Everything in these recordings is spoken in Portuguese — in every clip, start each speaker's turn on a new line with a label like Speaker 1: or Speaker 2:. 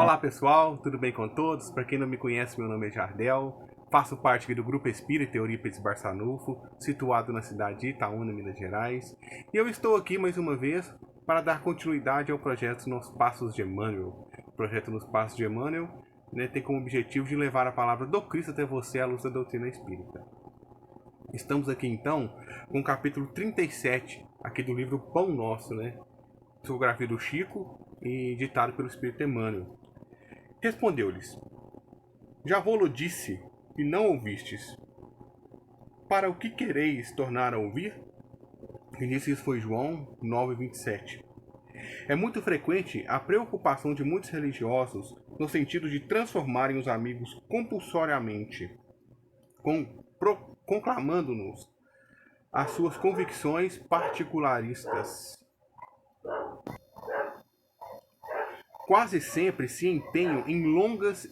Speaker 1: Olá pessoal, tudo bem com todos? Para quem não me conhece, meu nome é Jardel, faço parte aqui do Grupo Espírita Eurípides Barçanufo, situado na cidade de Itaúna, Minas Gerais. E eu estou aqui mais uma vez para dar continuidade ao projeto Nos Passos de Emmanuel. O projeto Nos Passos de Emmanuel tem como objetivo de levar a palavra do Cristo até você à luz da doutrina espírita. Estamos aqui então com o capítulo 37 aqui do livro Pão Nosso, psicografia do Chico e ditado pelo Espírito Emmanuel. Respondeu-lhes: Já vou-lo disse, e não ouvistes. Para o que quereis tornar a ouvir? E disse isso foi João 9:27. É muito frequente a preocupação de muitos religiosos no sentido de transformarem os amigos compulsoriamente, conclamando-nos as suas convicções particularistas. Quase sempre se empenham em longas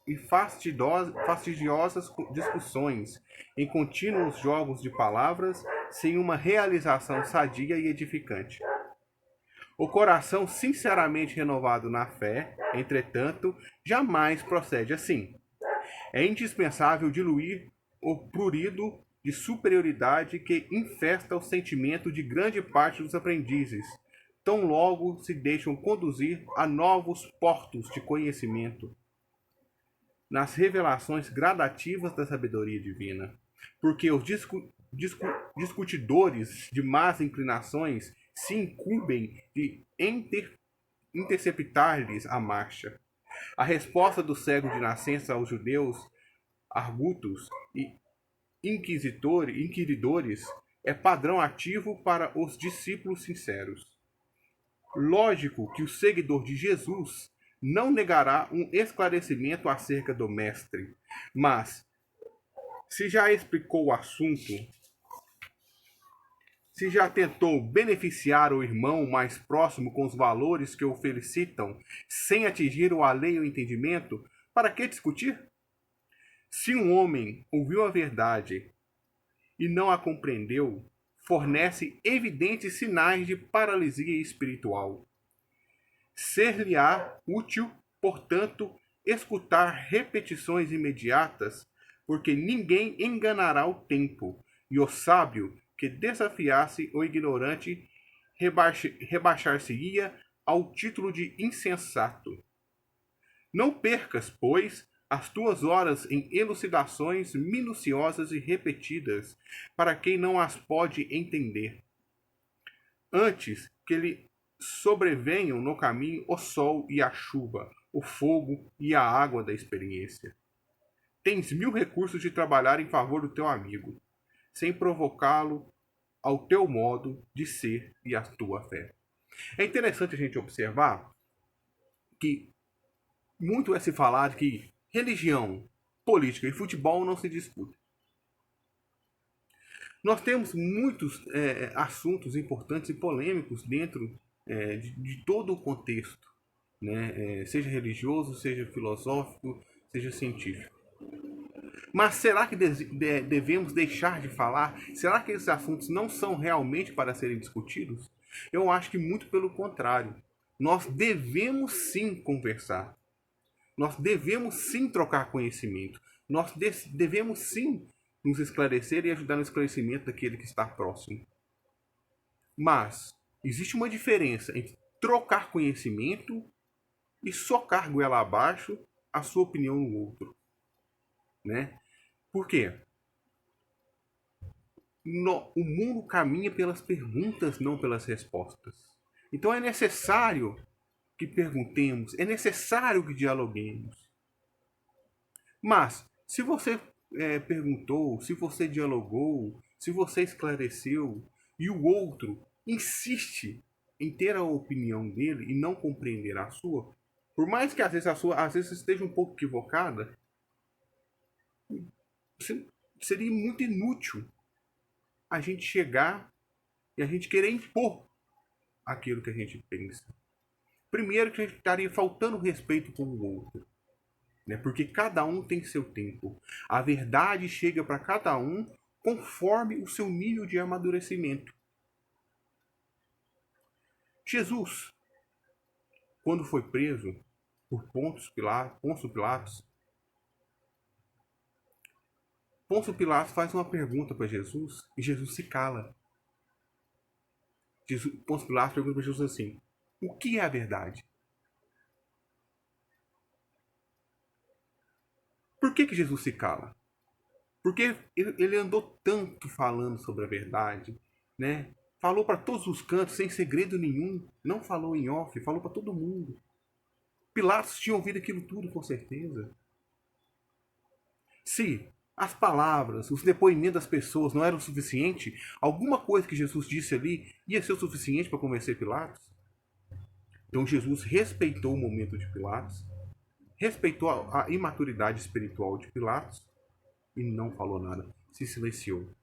Speaker 1: e fastidiosas discussões, em contínuos jogos de palavras, sem uma realização sadia e edificante. O coração sinceramente renovado na fé, entretanto, jamais procede assim. É indispensável diluir o prurido de superioridade que infesta o sentimento de grande parte dos aprendizes, tão logo se deixam conduzir a novos portos de conhecimento, nas revelações gradativas da sabedoria divina, porque os discutidores de más inclinações se incumbem de interceptar-lhes a marcha. A resposta do cego de nascença aos judeus argutos e inquiridores é padrão ativo para os discípulos sinceros. Lógico que o seguidor de Jesus não negará um esclarecimento acerca do Mestre, mas, se já explicou o assunto, se já tentou beneficiar o irmão mais próximo com os valores que o felicitam, sem atingir o alheio entendimento, para que discutir? Se um homem ouviu a verdade e não a compreendeu, fornece evidentes sinais de paralisia espiritual. Ser-lhe-á útil, portanto, escutar repetições imediatas, porque ninguém enganará o tempo, e o sábio que desafiasse o ignorante rebaixar-se-ia ao título de insensato. Não percas, pois, as tuas horas em elucidações minuciosas e repetidas, para quem não as pode entender. Antes que lhe sobrevenham no caminho o sol e a chuva, o fogo e a água da experiência. Tens 1000 recursos de trabalhar em favor do teu amigo, sem provocá-lo ao teu modo de ser e à tua fé. É interessante a gente observar que muito é se falar que religião, política e futebol não se discutem. Nós temos muitos assuntos importantes e polêmicos dentro de todo o contexto, seja religioso, seja filosófico, seja científico. Mas será que devemos deixar de falar? Será que esses assuntos não são realmente para serem discutidos? Eu acho que muito pelo contrário. Nós devemos sim conversar. Nós devemos sim trocar conhecimento. Nós devemos sim nos esclarecer e ajudar no esclarecimento daquele que está próximo. Mas existe uma diferença entre trocar conhecimento e socar goela abaixo a sua opinião no outro. Por quê? O mundo caminha pelas perguntas, não pelas respostas. Então é necessário que perguntemos, é necessário que dialoguemos. Mas, se você perguntou, se você dialogou, se você esclareceu e o outro insiste em ter a opinião dele e não compreender a sua, por mais que às vezes esteja um pouco equivocada, seria muito inútil a gente chegar e a gente querer impor aquilo que a gente pensa. Primeiro que a gente estaria faltando respeito com o outro. Porque cada um tem seu tempo. A verdade chega para cada um conforme o seu nível de amadurecimento. Jesus, quando foi preso, por Pôncio Pilatos. Pôncio Pilatos faz uma pergunta para Jesus e Jesus se cala. Pôncio Pilatos pergunta para Jesus assim: o que é a verdade? Por que Jesus se cala? Porque ele andou tanto falando sobre a verdade, né? Falou para todos os cantos, sem segredo nenhum. Não falou em off, falou para todo mundo. Pilatos tinha ouvido aquilo tudo, com certeza. Se as palavras, os depoimentos das pessoas não eram o suficiente, alguma coisa que Jesus disse ali ia ser o suficiente para convencer Pilatos. Então Jesus respeitou o momento de Pilatos, respeitou a imaturidade espiritual de Pilatos e não falou nada, se silenciou.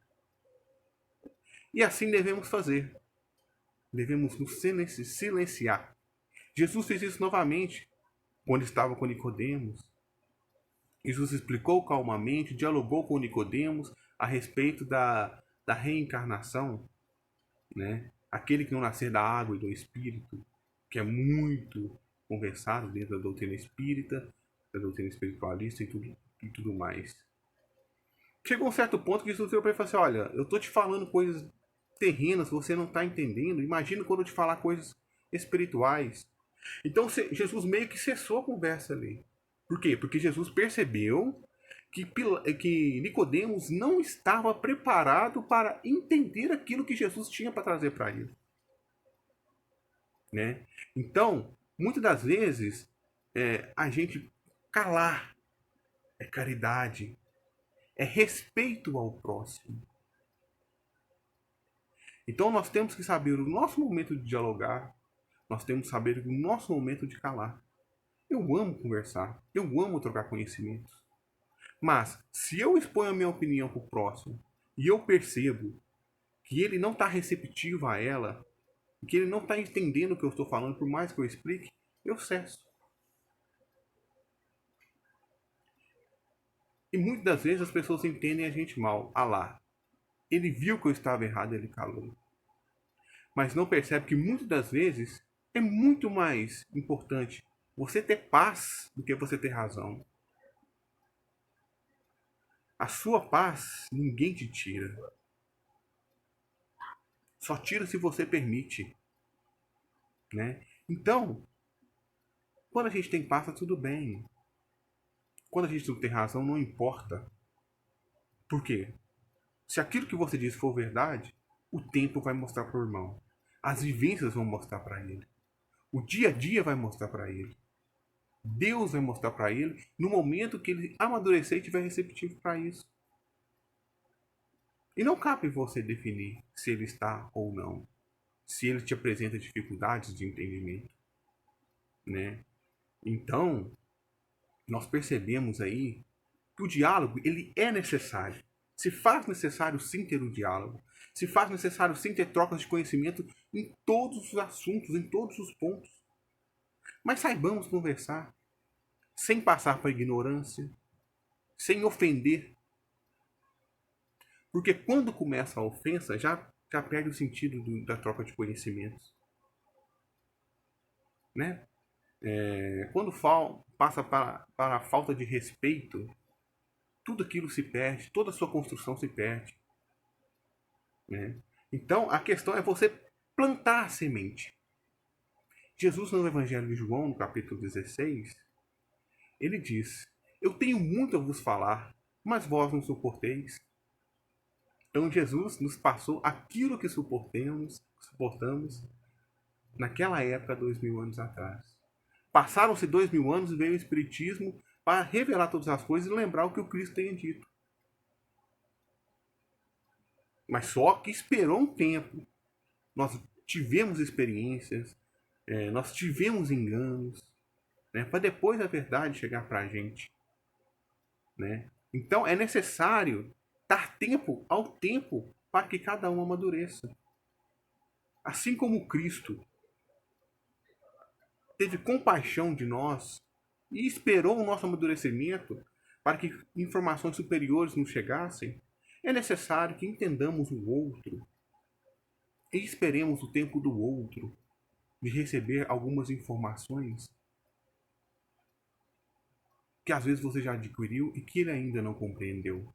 Speaker 1: E assim devemos fazer. Devemos nos silenciar. Jesus fez isso novamente quando estava com Nicodemos. Jesus explicou calmamente, dialogou com Nicodemos a respeito da reencarnação, né? Aquele que não nascer da água e do Espírito, que é muito conversado dentro da doutrina espírita, da doutrina espiritualista e tudo mais. Chegou um certo ponto que Jesus virou para ele e falou assim: olha, eu estou te falando coisas terrenas, você não está entendendo. Imagina quando eu te falar coisas espirituais. Então Jesus meio que cessou a conversa ali. Por quê? Porque Jesus percebeu que Nicodemos não estava preparado para entender aquilo que Jesus tinha para trazer para ele. Né? Então, muitas das vezes, a gente calar é caridade, é respeito ao próximo. Então nós temos que saber o nosso momento de dialogar, nós temos que saber o nosso momento de calar. Eu amo conversar, eu amo trocar conhecimentos. Mas se eu exponho a minha opinião para o próximo e eu percebo que ele não está receptivo a ela, que ele não está entendendo o que eu estou falando, por mais que eu explique, eu cesso. E muitas das vezes as pessoas entendem a gente mal. Ah lá, ele viu que eu estava errado, ele calou. Mas não percebe que muitas das vezes é muito mais importante você ter paz do que você ter razão. A sua paz ninguém te tira. Só tira se você permite. Né? Então, quando a gente tem paz, tá tudo bem. Quando a gente não tem razão, não importa. Por quê? Se aquilo que você disse for verdade, o tempo vai mostrar para o irmão. As vivências vão mostrar para ele. O dia a dia vai mostrar para ele. Deus vai mostrar para ele no momento que ele amadurecer e estiver receptivo para isso. E não cabe você definir se ele está ou não. Se ele te apresenta dificuldades de entendimento. Né? Então, nós percebemos aí que o diálogo ele é necessário. Se faz necessário sim ter um diálogo. Se faz necessário sim ter trocas de conhecimento em todos os assuntos, em todos os pontos. Mas saibamos conversar sem passar para ignorância, sem ofender. Porque quando começa a ofensa, já perde o sentido da troca de conhecimentos. Né? Quando passa para a falta de respeito, tudo aquilo se perde, toda a sua construção se perde. Né? Então a questão é você plantar a semente. Jesus, no Evangelho de João, no capítulo 16, ele diz: eu tenho muito a vos falar, mas vós não suporteis. Então Jesus nos passou aquilo que suportamos naquela época, 2000 anos atrás. Passaram-se 2000 anos e veio o Espiritismo para revelar todas as coisas e lembrar o que o Cristo tenha dito. Mas só que esperou um tempo. Nós tivemos experiências, nós tivemos enganos, né, para depois a verdade chegar para a gente. Né? Então é necessário dar tempo ao tempo para que cada um amadureça. Assim como Cristo teve compaixão de nós e esperou o nosso amadurecimento para que informações superiores nos chegassem, é necessário que entendamos o outro e esperemos o tempo do outro de receber algumas informações que às vezes você já adquiriu e que ele ainda não compreendeu,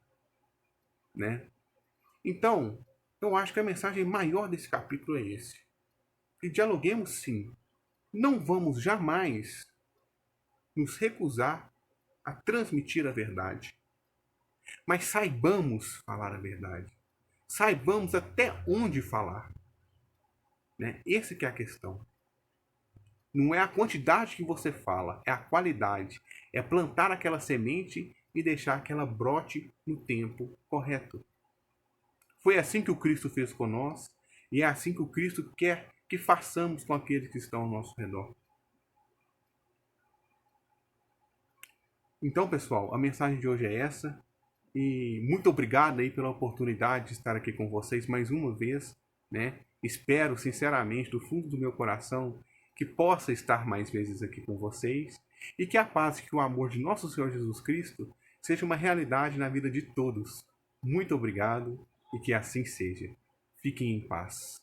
Speaker 1: né? Então, eu acho que a mensagem maior desse capítulo é esse. E dialoguemos sim. Não vamos jamais nos recusar a transmitir a verdade. Mas saibamos falar a verdade. Saibamos até onde falar. Né? Essa que é a questão. Não é a quantidade que você fala, é a qualidade. É plantar aquela semente e deixar que ela brote no tempo correto. Foi assim que o Cristo fez com nós e é assim que o Cristo quer que façamos com aqueles que estão ao nosso redor. Então, pessoal, a mensagem de hoje é essa. E muito obrigado aí pela oportunidade de estar aqui com vocês mais uma vez, né? Espero sinceramente do fundo do meu coração que possa estar mais vezes aqui com vocês e que a paz e que o amor de nosso Senhor Jesus Cristo seja uma realidade na vida de todos. Muito obrigado e que assim seja. Fiquem em paz.